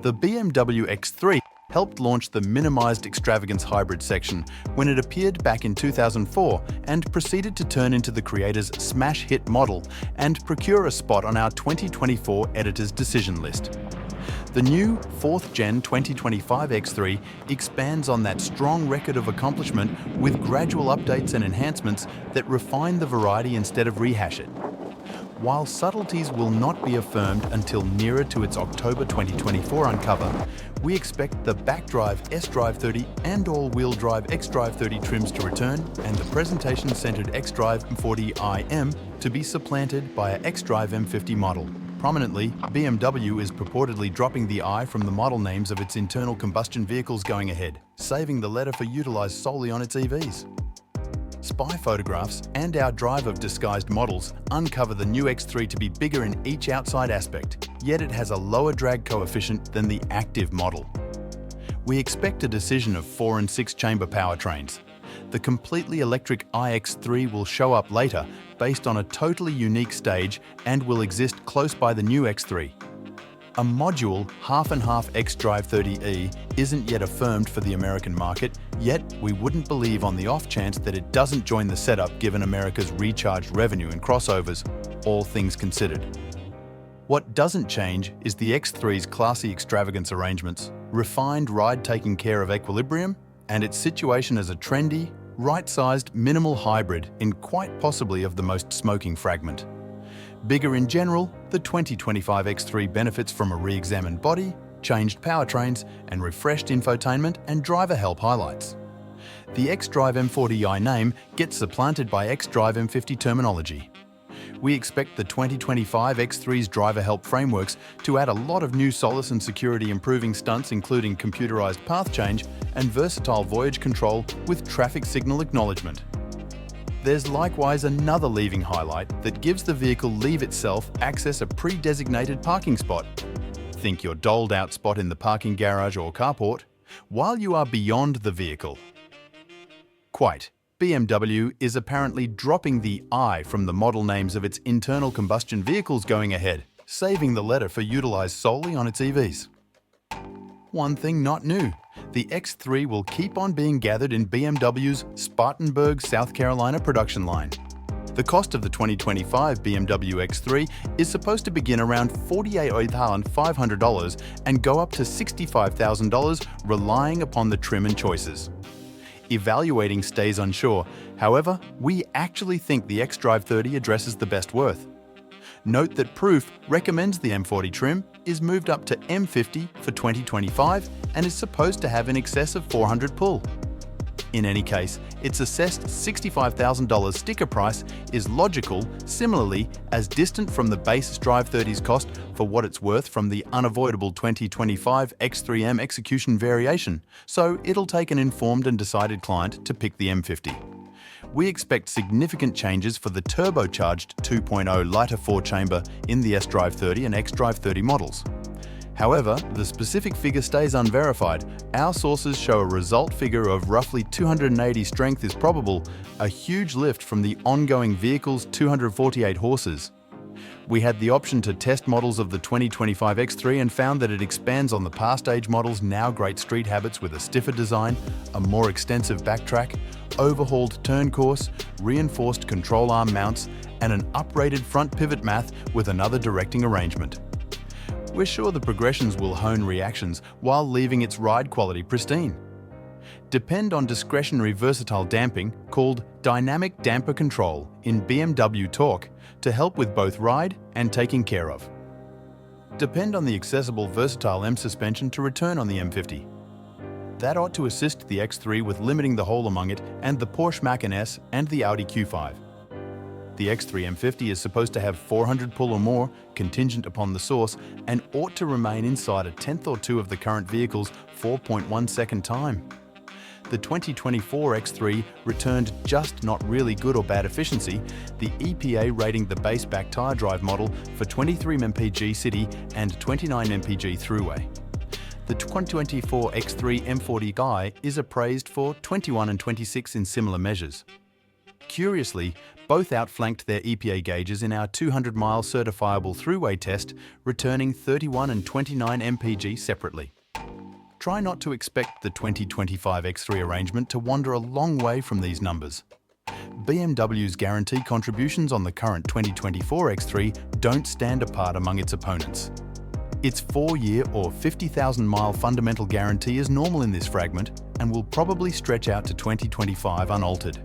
The BMW X3 helped launch the minimized extravagance hybrid section when it appeared back in 2004 and proceeded to turn into the creator's smash hit model and procure a spot on our 2024 editor's decision list. The new 4th Gen 2025 X3 expands on that strong record of accomplishment with gradual updates and enhancements that refine the variety instead of rehash it. While subtleties will not be affirmed until nearer to its October 2024 uncover, we expect the back-drive S-Drive 30 and all-wheel drive X-Drive 30 trims to return and the presentation-centered X-Drive M40iM to be supplanted by an X-Drive M50 model. Prominently, BMW is purportedly dropping the I from the model names of its internal combustion vehicles going ahead, saving the letter for utilised solely on its EVs. Spy photographs and our drive of disguised models uncover the new X3 to be bigger in each outside aspect, yet it has a lower drag coefficient than the active model. We expect a decision of 4 and 6 chamber powertrains. The completely electric iX3 will show up later based on a totally unique stage and will exist close by the new X3. A module half-and-half X-Drive 30e isn't yet affirmed for the American market, yet we wouldn't believe on the off chance that it doesn't join the setup given America's recharged revenue and crossovers, all things considered. What doesn't change is the X3's classy extravagance arrangements, refined ride taking care of equilibrium, and its situation as a trendy, right-sized minimal hybrid in quite possibly of the most smoking fragment. Bigger in general, the 2025 X3 benefits from a re-examined body, changed powertrains, and refreshed infotainment and driver help highlights. The X-Drive M40i name gets supplanted by X-Drive M50 terminology. We expect the 2025 X3's driver help frameworks to add a lot of new solace and security improving stunts including computerized path change and versatile voyage control with traffic signal acknowledgement. There's likewise another leaving highlight that gives the vehicle leave itself access a pre-designated parking spot. Think your doled-out spot in the parking garage or carport, while you are beyond the vehicle. Quite. BMW is apparently dropping the I from the model names of its internal combustion vehicles going ahead, saving the letter for utilised solely on its EVs. One thing not new. The X3 will keep on being gathered in BMW's Spartanburg, South Carolina production line. The cost of the 2025 BMW X3 is supposed to begin around $48,500 and go up to $65,000, relying upon the trim and choices. Evaluating stays unsure, however, we actually think the X-Drive 30 addresses the best worth. Note that Proof recommends the M40 trim is moved up to M50 for 2025 and is supposed to have in excess of 400 pull. In any case, its assessed $65,000 sticker price is logical, similarly as distant from the base Drive 30's cost for what it's worth from the unavoidable 2025 X3M execution variation, so it'll take an informed and decided client to pick the M50. We expect significant changes for the turbocharged 2.0 lighter 4-chamber in the S-Drive 30 and X-Drive 30 models. However, the specific figure stays unverified. Our sources show a result figure of roughly 280 strength is probable, a huge lift from the ongoing vehicle's 248 horses. We had the option to test models of the 2025 X3 and found that it expands on the past age models' now great street habits with a stiffer design, a more extensive backtrack, overhauled turn course, reinforced control arm mounts, and an uprated front pivot math with another directing arrangement. We're sure the progressions will hone reactions while leaving its ride quality pristine. Depend on discretionary versatile damping called dynamic damper control in BMW talk to help with both ride and taking care of. Depend on the accessible versatile M suspension to return on the M50. That ought to assist the X3 with limiting the hole among it and the Porsche Macan S and the Audi Q5. The X3 M50 is supposed to have 400 pull or more, contingent upon the source, and ought to remain inside a tenth or two of the current vehicle's 4.1 second time. The 2024 X3 returned just not really good or bad efficiency, the EPA rating the base back tyre drive model for 23 mpg city and 29 mpg throughway. The 2024 X3 M40i is appraised for 21 and 26 in similar measures. Curiously, both outflanked their EPA gauges in our 200-mile certifiable throughway test, returning 31 and 29 mpg separately. Try not to expect the 2025 X3 arrangement to wander a long way from these numbers. BMW's guarantee contributions on the current 2024 X3 don't stand apart among its opponents. Its 4-year or 50,000-mile fundamental guarantee is normal in this fragment and will probably stretch out to 2025 unaltered.